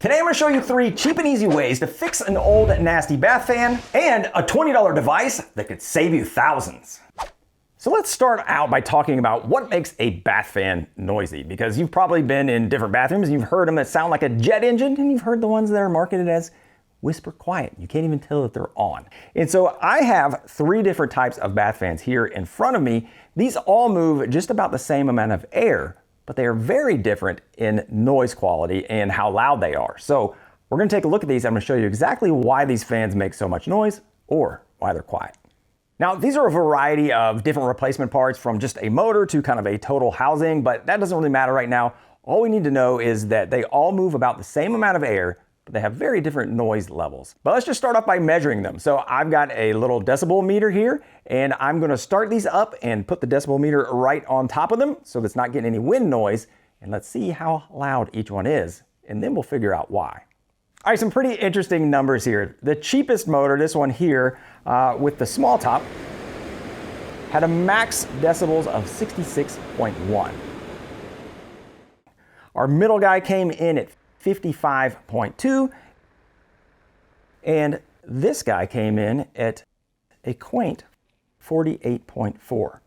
Today I'm going to show you 3 cheap and easy ways to fix an old nasty bath fan and a $20 device that could save you thousands. So let's start out by talking about what makes a bath fan noisy, because you've probably been in different bathrooms and you've heard them that sound like a jet engine, and you've heard the ones that are marketed as whisper quiet. You can't even tell that they're on. And so I have 3 different types of bath fans here in front of me. These all move just about the same amount of air, but they are very different in noise quality and how loud they are. So we're going to take a look at these. I'm going to show you exactly why these fans make so much noise or why they're quiet. Now, these are a variety of different replacement parts, from just a motor to kind of a total housing, but that doesn't really matter right now. All we need to know is that they all move about the same amount of air, but they have very different noise levels. But let's just start off by measuring them. So I've got a little decibel meter here, and I'm gonna start these up and put the decibel meter right on top of them so that's not getting any wind noise. And let's see how loud each one is, and then we'll figure out why. All right, some pretty interesting numbers here. The cheapest motor, this one here, with the small top, had a max decibels of 66.1. Our middle guy came in at 55.2, and this guy came in at a quaint 48.4.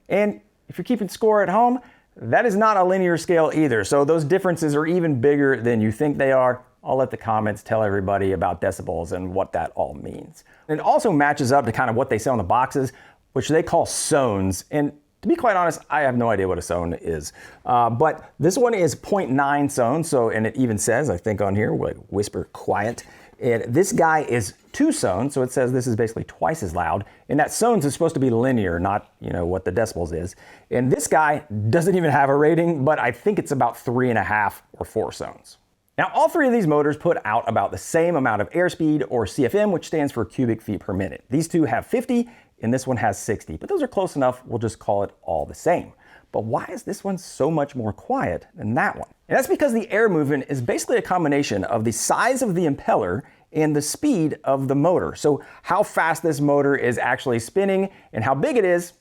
And if you're keeping score at home, that is not a linear scale either, so those differences are even bigger than you think they are. I'll let the comments tell everybody about decibels and what that all means. It also matches up to kind of what they say on the boxes, which they call zones. And to be quite honest, I have no idea what a zone is. But this one is 0.9 zones, so, and it even says, I think on here, like whisper quiet. And this guy is 2 zones, so it says this is basically twice as loud. And that zones is supposed to be linear, not what the decibels is. And this guy doesn't even have a rating, but I think it's about 3.5 or 4 zones. Now, all 3 of these motors put out about the same amount of airspeed, or CFM, which stands for cubic feet per minute. These 2 have 50, and this one has 60, but those are close enough, we'll just call it all the same. But why is this one so much more quiet than that one? And that's because the air movement is basically a combination of the size of the impeller and the speed of the motor. So how fast this motor is actually spinning and how big it is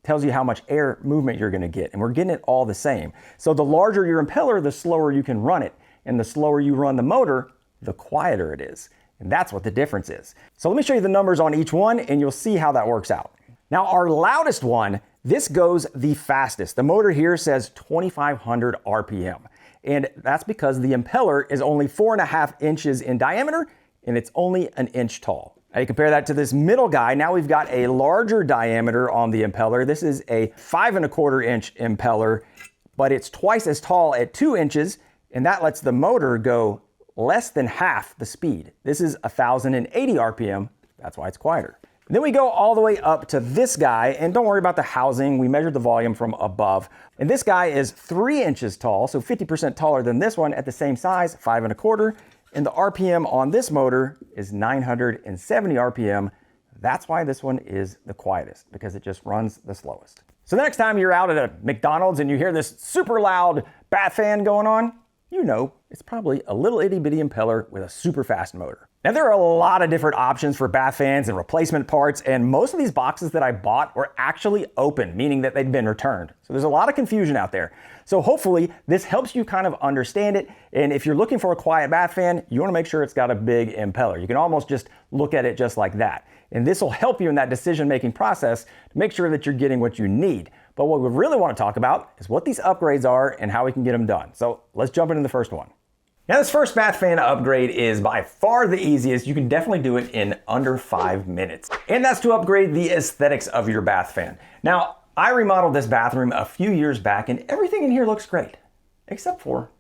tells you how much air movement you're gonna get, and we're getting it all the same. So the larger your impeller, the slower you can run it, and the slower you run the motor, the quieter it is. And that's what the difference is. So let me show you the numbers on each one, and you'll see how that works out. Now, our loudest one, this goes the fastest. The motor here says 2,500 RPM. And that's because the impeller is only 4.5 inches in diameter, and it's only 1 inch tall. Now you compare that to this middle guy. Now we've got a larger diameter on the impeller. This is a 5.25 inch impeller, but it's twice as tall at 2 inches, and that lets the motor go less than half the speed. This is 1,080 RPM, that's why it's quieter. And then we go all the way up to this guy, and don't worry about the housing, we measured the volume from above. And this guy is 3 inches tall, so 50% taller than this one at the same size, 5.25. And the RPM on this motor is 970 RPM. That's why this one is the quietest, because it just runs the slowest. So the next time you're out at a McDonald's and you hear this super loud bath fan going on, it's probably a little itty bitty impeller with a super fast motor. Now, there are a lot of different options for bath fans and replacement parts, and most of these boxes that I bought were actually open, meaning that they'd been returned. So there's a lot of confusion out there. So hopefully this helps you kind of understand it. And if you're looking for a quiet bath fan, you want to make sure it's got a big impeller. You can almost just look at it just like that. And this will help you in that decision-making process to make sure that you're getting what you need. But what we really want to talk about is what these upgrades are and how we can get them done. So let's jump into the first one. Now, this first bath fan upgrade is by far the easiest. You can definitely do it in under 5 minutes. And that's to upgrade the aesthetics of your bath fan. Now, I remodeled this bathroom a few years back, and everything in here looks great, except for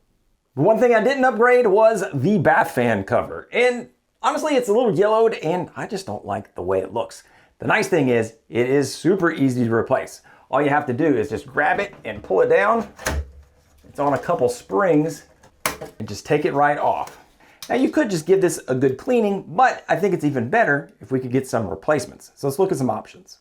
the one thing I didn't upgrade was the bath fan cover. And honestly, it's a little yellowed, and I just don't like the way it looks. The nice thing is, it is super easy to replace. All you have to do is just grab it and pull it down. It's on a couple springs, and just take it right off. Now, you could just give this a good cleaning, but I think it's even better if we could get some replacements. So let's look at some options.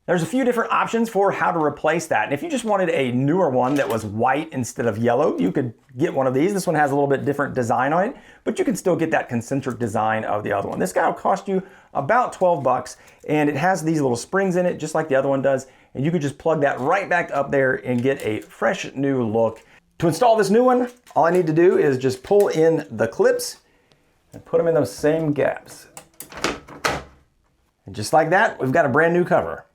There's a few different options for how to replace that. And if you just wanted a newer one that was white instead of yellow, you could get one of these. This one has a little bit different design on it, but you can still get that concentric design of the other one. This guy will cost you about 12 bucks, and it has these little springs in it, just like the other one does. And you could just plug that right back up there and get a fresh new look. To install this new one, all I need to do is just pull in the clips and put them in those same gaps. And just like that, we've got a brand new cover.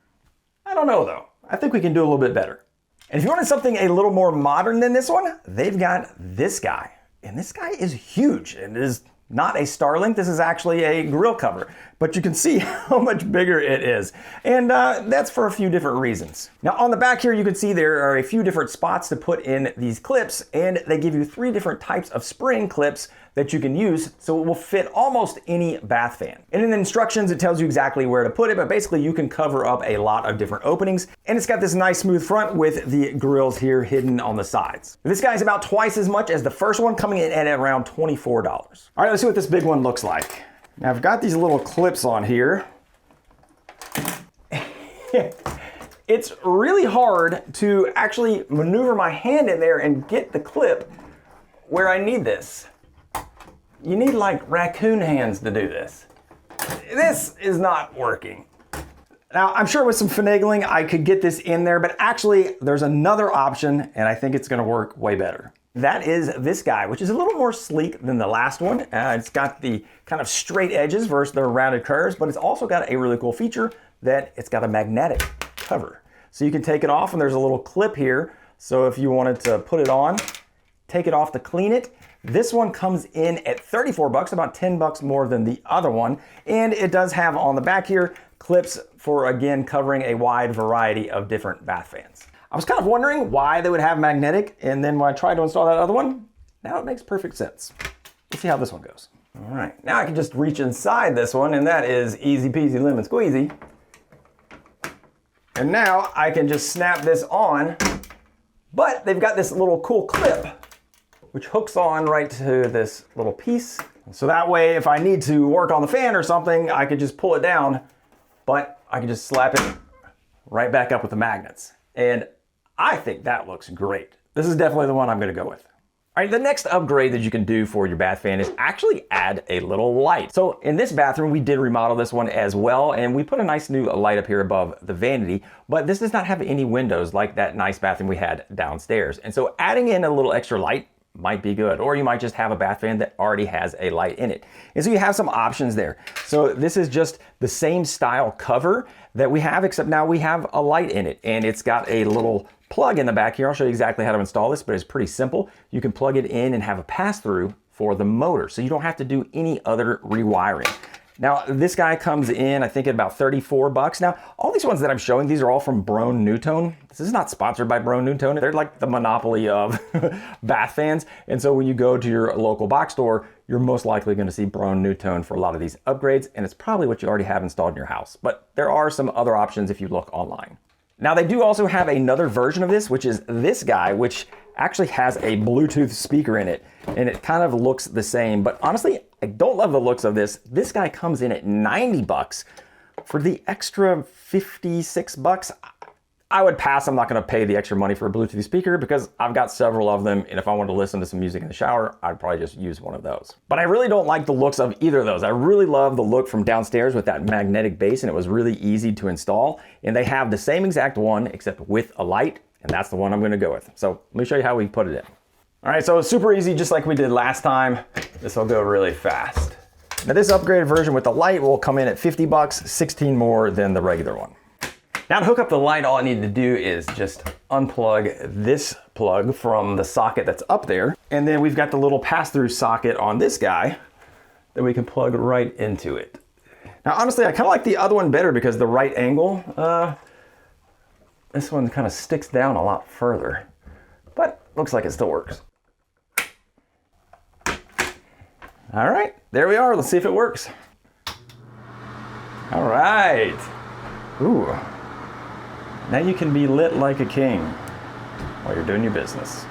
I don't know though. I think we can do a little bit better. And if you wanted something a little more modern than this one, they've got this guy. And this guy is huge. It is not a Starlink, this is actually a grill cover. But you can see how much bigger it is. And that's for a few different reasons. Now on the back here, you can see there are a few different spots to put in these clips, and they give you 3 different types of spring clips that you can use, so it will fit almost any bath fan. And in the instructions, it tells you exactly where to put it, but basically you can cover up a lot of different openings. And it's got this nice smooth front with the grills here hidden on the sides. This guy's about twice as much as the first one, coming in at around $24. All right, let's see what this big one looks like. Now I've got these little clips on here. It's really hard to actually maneuver my hand in there and get the clip where I need this. You need like raccoon hands to do this. This is not working. Now, I'm sure with some finagling, I could get this in there, but actually there's another option and I think it's gonna work way better. That is this guy, which is a little more sleek than the last one. It's got the kind of straight edges versus the rounded curves, but it's also got a really cool feature that it's got a magnetic cover. So you can take it off and there's a little clip here. So if you wanted to put it on, take it off to clean it. This one comes in at $34, about $10 more than the other one. And it does have on the back here clips for, again, covering a wide variety of different bath fans. I was kind of wondering why they would have magnetic, and then when I tried to install that other one, now it makes perfect sense. Let's see how this one goes. All right, now I can just reach inside this one, and that is easy peasy lemon squeezy. And now I can just snap this on, but they've got this little cool clip which hooks on right to this little piece. So that way, if I need to work on the fan or something, I could just pull it down, but I can just slap it right back up with the magnets. And I think that looks great. This is definitely the one I'm gonna go with. All right, the next upgrade that you can do for your bath fan is actually add a little light. So in this bathroom, we did remodel this one as well, and we put a nice new light up here above the vanity, but this does not have any windows like that nice bathroom we had downstairs. And so adding in a little extra light might be good, or you might just have a bath fan that already has a light in it. And so you have some options there. So this is just the same style cover that we have, except now we have a light in it, and it's got a little plug in the back here. I'll show you exactly how to install this, but it's pretty simple. You can plug it in and have a pass-through for the motor, so you don't have to do any other rewiring. Now, this guy comes in, I think, at about $34. Now, all these ones that I'm showing, these are all from Broan-NuTone. This is not sponsored by Broan-NuTone. They're like the monopoly of bath fans. And so when you go to your local box store, you're most likely going to see Broan-NuTone for a lot of these upgrades, and it's probably what you already have installed in your house. But there are some other options if you look online. Now, they do also have another version of this, which is this guy, which actually has a Bluetooth speaker in it, and it kind of looks the same. But honestly, I don't love the looks of this. This guy comes in at $90. For the extra $56, I would pass. I'm not going to pay the extra money for a Bluetooth speaker because I've got several of them, and if I wanted to listen to some music in the shower, I'd probably just use one of those. But I really don't like the looks of either of those. I really love the look from downstairs with that magnetic base, and it was really easy to install. And they have the same exact one except with a light, and that's the one I'm going to go with. So let me show you how we put it in. All right, so it's super easy, just like we did last time. This will go really fast. Now this upgraded version with the light will come in at $50, 16 more than the regular one. Now to hook up the light, all I need to do is just unplug this plug from the socket that's up there. And then we've got the little pass-through socket on this guy that we can plug right into it. Now honestly, I kind of like the other one better because the right angle, this one kind of sticks down a lot further, but looks like it still works. All right, there we are. Let's see if it works. All right. Ooh. Now you can be lit like a king while you're doing your business.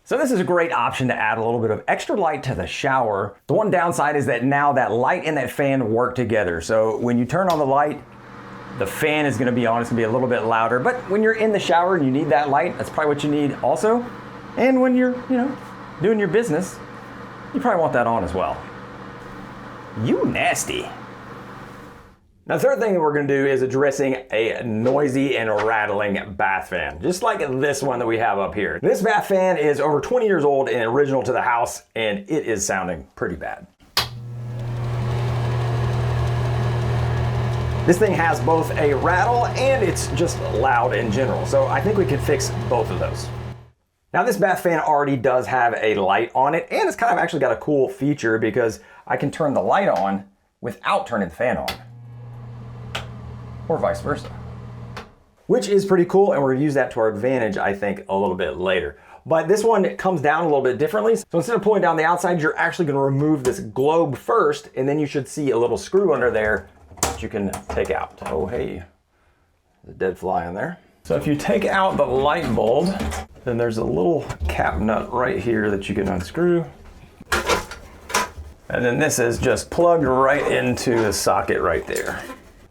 So this is a great option to add a little bit of extra light to the shower. The one downside is that now that light and that fan work together. So when you turn on the light, the fan is gonna be on, it's gonna be a little bit louder, but when you're in the shower and you need that light, that's probably what you need also. And when you're, doing your business, you probably want that on as well. You nasty. Now, the third thing that we're gonna do is addressing a noisy and rattling bath fan, just like this one that we have up here. This bath fan is over 20 years old and original to the house, and it is sounding pretty bad. This thing has both a rattle and it's just loud in general, so I think we can fix both of those. Now, this bath fan already does have a light on it, and it's kind of actually got a cool feature because I can turn the light on without turning the fan on. Or vice versa. Which is pretty cool, and we're gonna use that to our advantage, I think, a little bit later. But this one comes down a little bit differently. So instead of pulling down the outside, you're actually gonna remove this globe first, and then you should see a little screw under there that you can take out. Oh, hey, there's a dead fly in there. So if you take out the light bulb, then there's a little cap nut right here that you can unscrew. And then this is just plugged right into the socket right there.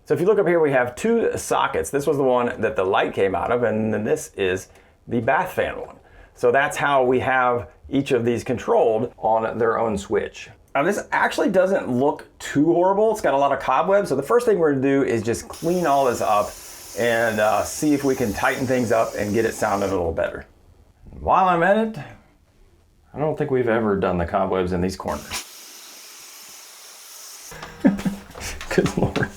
So if you look up here, we have two sockets. This was the one that the light came out of, and then this is the bath fan one. So that's how we have each of these controlled on their own switch. Now, this actually doesn't look too horrible. It's got a lot of cobwebs. So the first thing we're gonna do is just clean all this up and see if we can tighten things up and get it sounding a little better. While I'm at it, I don't think we've ever done the cobwebs in these corners. Good Lord.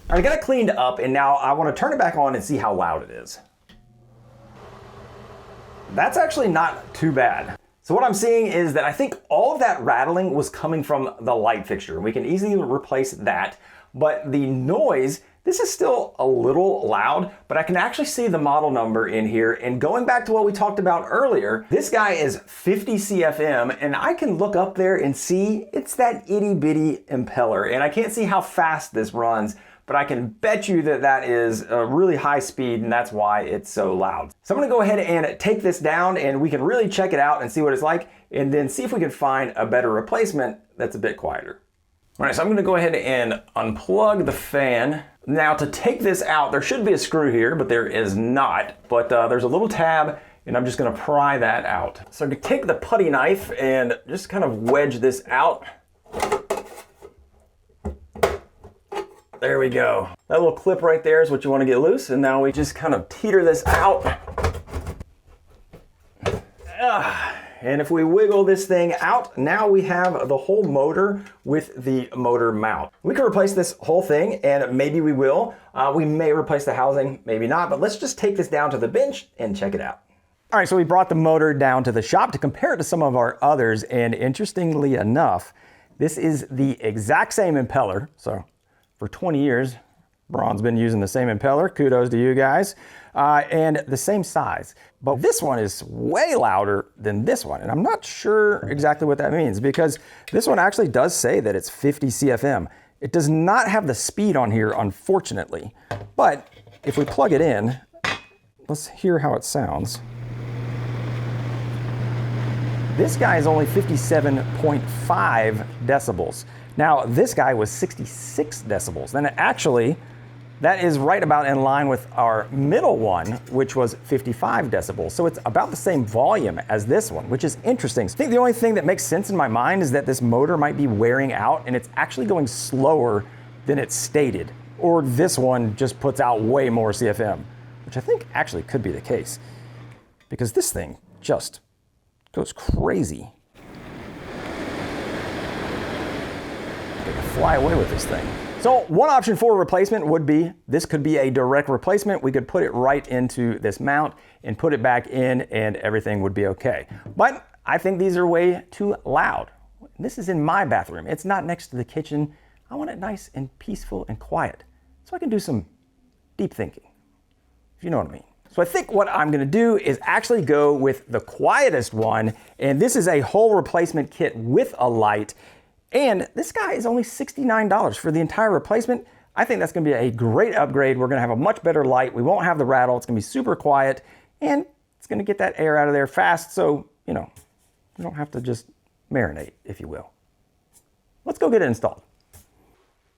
I got it cleaned up, and now I want to turn it back on and see how loud it is. That's actually not too bad. So what I'm seeing is that I think all of that rattling was coming from the light fixture. We can easily replace that, but the noise, this is still a little loud, but I can actually see the model number in here. And going back to what we talked about earlier, this guy is 50 CFM, and I can look up there and see it's that itty bitty impeller. And I can't see how fast this runs, but I can bet you that that is a really high speed, and that's why it's so loud. So I'm gonna go ahead and take this down, and we can really check it out and see what it's like, and then see if we can find a better replacement that's a bit quieter. All right, so I'm gonna go ahead and unplug the fan. Now, to take this out, there should be a screw here, but there is not. But there's a little tab, and I'm just gonna pry that out. So I'm gonna take the putty knife and just kind of wedge this out. There we go. That little clip right there is what you want to get loose, and now we just kind of teeter this out. And if we wiggle this thing out, now we have the whole motor with the motor mount. We can replace this whole thing, and maybe we will. We may replace the housing, maybe not, but let's just take this down to the bench and check it out. All right, so we brought the motor down to the shop to compare it to some of our others, and interestingly enough, this is the exact same impeller. So for 20 years, Braun's been using the same impeller. Kudos to you guys. And the same size. But this one is way louder than this one. And I'm not sure exactly what that means, because this one actually does say that it's 50 CFM. It does not have the speed on here, unfortunately. But if we plug it in, let's hear how it sounds. This guy is only 57.5 decibels. Now, this guy was 66 decibels. And actually, that is right about in line with our middle one, which was 55 decibels. So it's about the same volume as this one, which is interesting. I think the only thing that makes sense in my mind is that this motor might be wearing out and it's actually going slower than it's stated. Or this one just puts out way more CFM, which I think actually could be the case, because this thing just goes crazy. Fly away with this thing. So one option for replacement would be, this could be a direct replacement. We could put it right into this mount and put it back in, and everything would be okay. But I think these are way too loud. This is in my bathroom. It's not next to the kitchen. I want it nice and peaceful and quiet, so I can do some deep thinking, if you know what I mean. So I think what I'm gonna do is actually go with the quietest one, and this is a whole replacement kit with a light. And this guy is only $69 for the entire replacement. I think that's gonna be a great upgrade. We're gonna have a much better light. We won't have the rattle. It's gonna be super quiet, and it's gonna get that air out of there fast, so, you know, you don't have to just marinate, if you will. Let's go get it installed.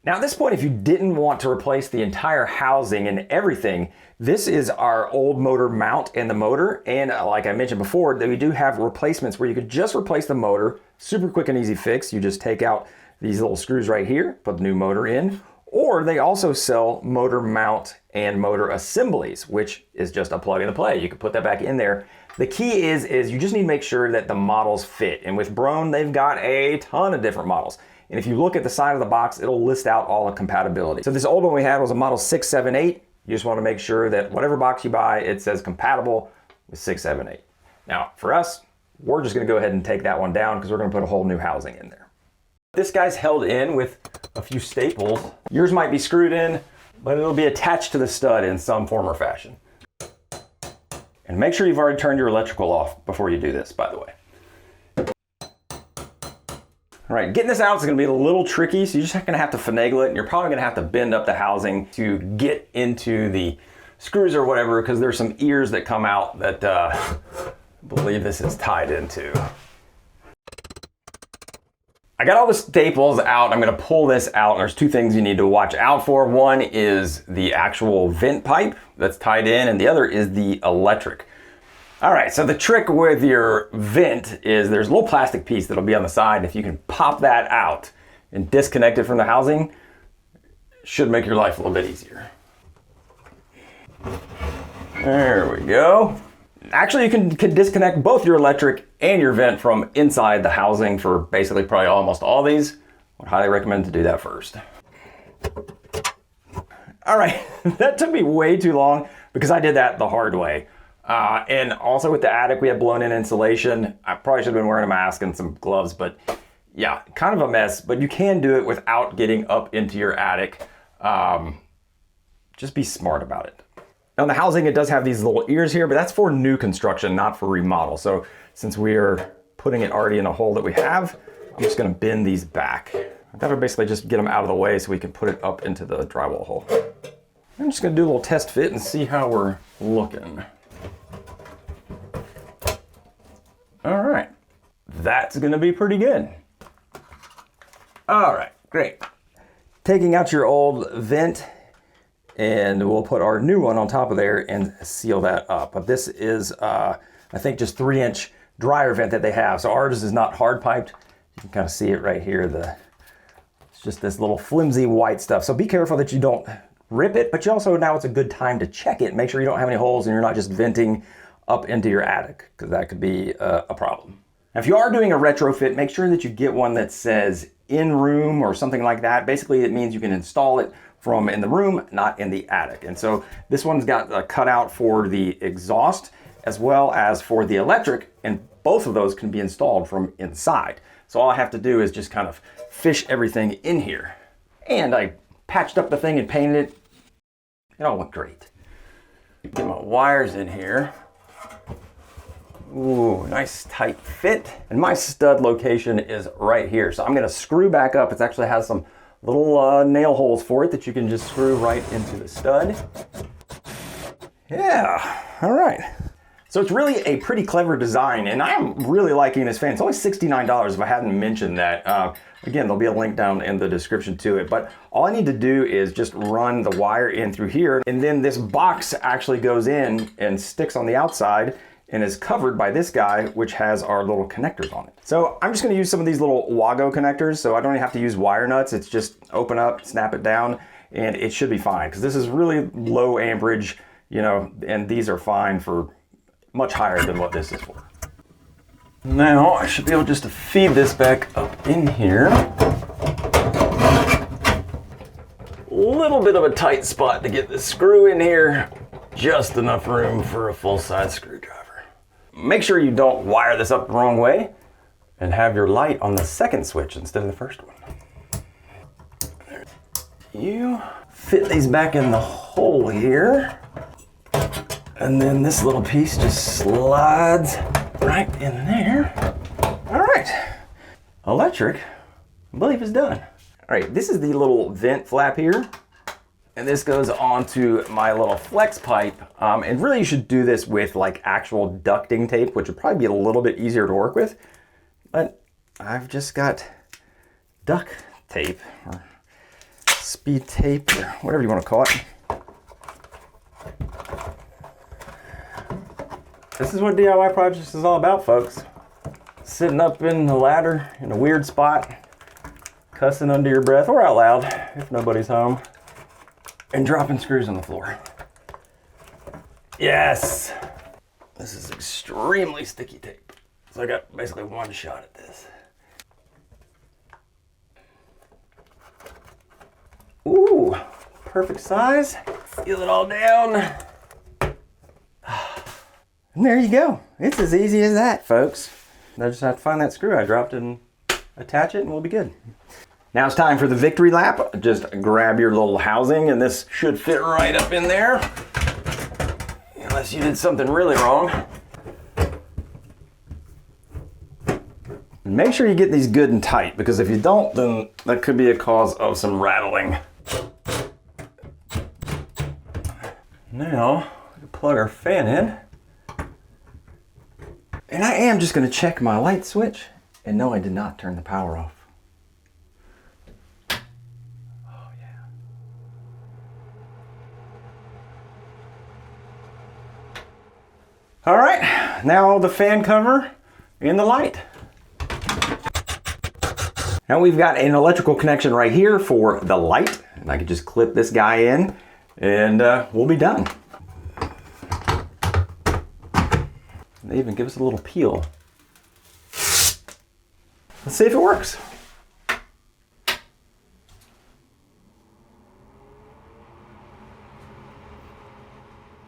Now at this point, if you didn't want to replace the entire housing and everything, this is our old motor mount and the motor. And like I mentioned before, that we do have replacements where you could just replace the motor, super quick and easy fix. You just take out these little screws right here, put the new motor in, Or they also sell motor mount and motor assemblies, which is just a plug and play. You can put that back in there. The key is you just need to make sure that the models fit. And with Broan, they've got a ton of different models. And if you look at the side of the box, it'll list out all the compatibility. So this old one we had was a model 678. You just want to make sure that whatever box you buy, it says compatible with 678. Now, for us, we're just going to go ahead and take that one down because we're going to put a whole new housing in there. This guy's held in with a few staples. Yours might be screwed in, but it'll be attached to the stud in some form or fashion. And make sure you've already turned your electrical off before you do this, by the way. All right, getting this out is gonna be a little tricky, so you're just gonna have to finagle it, and you're probably gonna have to bend up the housing to get into the screws or whatever, because there's some ears that come out that I believe this is tied into. I got all the staples out. I'm gonna pull this out, and there's two things you need to watch out for. One is the actual vent pipe that's tied in, and the other is the electric. All right, so the trick with your vent is there's a little plastic piece that'll be on the side. If you can pop that out and disconnect it from the housing, it should make your life a little bit easier. There we go. Actually, you can disconnect both your electric and your vent from inside the housing for basically probably almost all these. I would highly recommend to do that first. All right, that took me way too long because I did that the hard way. And also with the attic, we had blown in insulation. I probably should have been wearing a mask and some gloves, but yeah, kind of a mess, but you can do it without getting up into your attic. Just be smart about it. Now in the housing, it does have these little ears here, but that's for new construction, not for remodel. So since we're putting it already in a hole that we have, I'm just gonna bend these back. I gotta basically just get them out of the way so we can put it up into the drywall hole. I'm just gonna do a little test fit and see how we're looking. All right, that's gonna be pretty good. All right, great. Taking out your old vent, and we'll put our new one on top of there and seal that up. But this is, I think, just 3-inch dryer vent that they have. So ours is not hard piped. You can kind of see it right here. It's just this little flimsy white stuff. So be careful that you don't rip it, but you also, now it's a good time to check it. Make sure you don't have any holes and you're not just venting up into your attic, because that could be a problem. Now, if you are doing a retrofit, make sure that you get one that says in room or something like that. Basically, it means you can install it from in the room, not in the attic. And so this one's got a cutout for the exhaust as well as for the electric, and both of those can be installed from inside. So all I have to do is just kind of fish everything in here. And I patched up the thing and painted it. It all looked great. Get my wires in here. Ooh, nice tight fit. And my stud location is right here. So I'm gonna screw back up. It actually has some little nail holes for it that you can just screw right into the stud. Yeah, all right. So it's really a pretty clever design, and I'm really liking this fan. It's only $69 if I hadn't mentioned that. Again, there'll be a link down in the description to it, but all I need to do is just run the wire in through here, and then this box actually goes in and sticks on the outside and is covered by this guy, which has our little connectors on it. So I'm just gonna use some of these little Wago connectors, so I don't even have to use wire nuts. It's just open up, snap it down, and it should be fine, because this is really low amperage, you know, and these are fine for much higher than what this is for. Now I should be able just to feed this back up in here. A little bit of a tight spot to get the screw in here, just enough room for a full-size screwdriver. Make sure you don't wire this up the wrong way and have your light on the second switch instead of the first one. You fit these back in the hole here, and then this little piece just slides right in there. All right, electric, I believe is done. All right, this is the little vent flap here, and this goes onto my little flex pipe. And really you should do this with like actual ducting tape, which would probably be a little bit easier to work with, but I've just got duct tape or speed tape or whatever you want to call it. This is what DIY projects is all about, folks. Sitting up in the ladder in a weird spot, cussing under your breath or out loud if nobody's home, and dropping screws on the floor. Yes! This is extremely sticky tape. So I got basically one shot at this. Ooh, perfect size. Seal it all down. And there you go. It's as easy as that, folks. I just have to find that screw I dropped and attach it and we'll be good. Now it's time for the victory lap. Just grab your little housing and this should fit right up in there. Unless you did something really wrong. Make sure you get these good and tight, because if you don't, then that could be a cause of some rattling. Now, plug our fan in. And I am just going to check my light switch. And no, I did not turn the power off. Oh, yeah. All right, now the fan cover and the light. Now we've got an electrical connection right here for the light. And I can just clip this guy in and we'll be done. They even give us a little peel. Let's see if it works.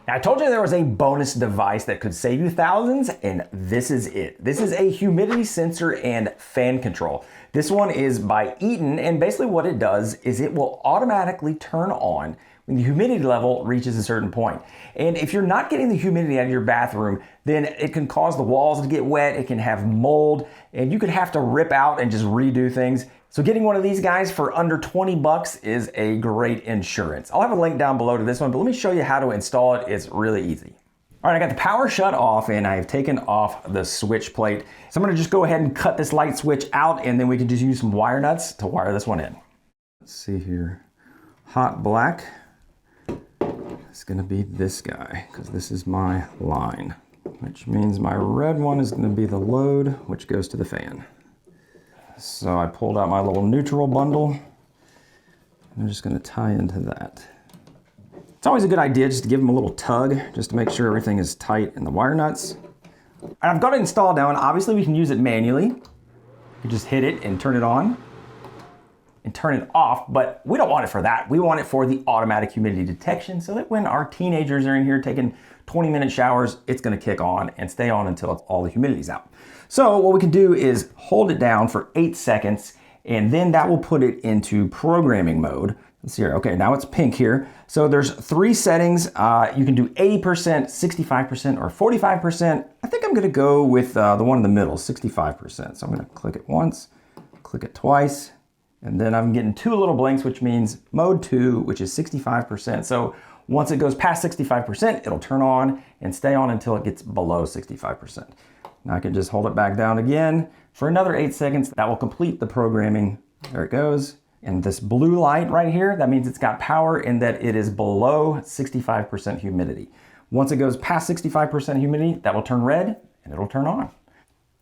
Now, I told you there was a bonus device that could save you thousands, and this is it. This is a humidity sensor and fan control. This one is by Eaton, and basically what it does is it will automatically turn on when the humidity level reaches a certain point. And if you're not getting the humidity out of your bathroom, then it can cause the walls to get wet, it can have mold, and you could have to rip out and just redo things. So getting one of these guys for under 20 bucks is a great insurance. I'll have a link down below to this one, but let me show you how to install it. It's really easy. All right, I got the power shut off and I've taken off the switch plate. So I'm gonna just go ahead and cut this light switch out, and then we can just use some wire nuts to wire this one in. Let's see here. Hot black is gonna be this guy, because this is my line, which means my red one is gonna be the load, which goes to the fan. So I pulled out my little neutral bundle. I'm just gonna tie into that. It's always a good idea just to give them a little tug, just to make sure everything is tight in the wire nuts. And I've got it installed now, and obviously we can use it manually. You just hit it and turn it on and turn it off, but we don't want it for that. We want it for the automatic humidity detection, so that when our teenagers are in here taking 20-minute showers, it's gonna kick on and stay on until all the humidity's out. So what we can do is hold it down for 8 seconds, and then that will put it into programming mode. Let's see here. Okay, now it's pink here. So there's 3 settings. You can do 80%, 65%, or 45%. I think I'm gonna go with the one in the middle, 65%. So I'm gonna click it once, click it twice, and then I'm getting 2 little blinks, which means mode 2, which is 65%. So once it goes past 65%, it'll turn on and stay on until it gets below 65%. Now I can just hold it back down again for another 8 seconds. That will complete the programming. There it goes. And this blue light right here, that means it's got power and that it is below 65% humidity. Once it goes past 65% humidity, that will turn red and it'll turn on.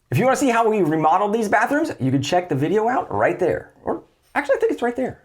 If you want to see how we remodeled these bathrooms, you can check the video out right there. Or actually, I think it's right there.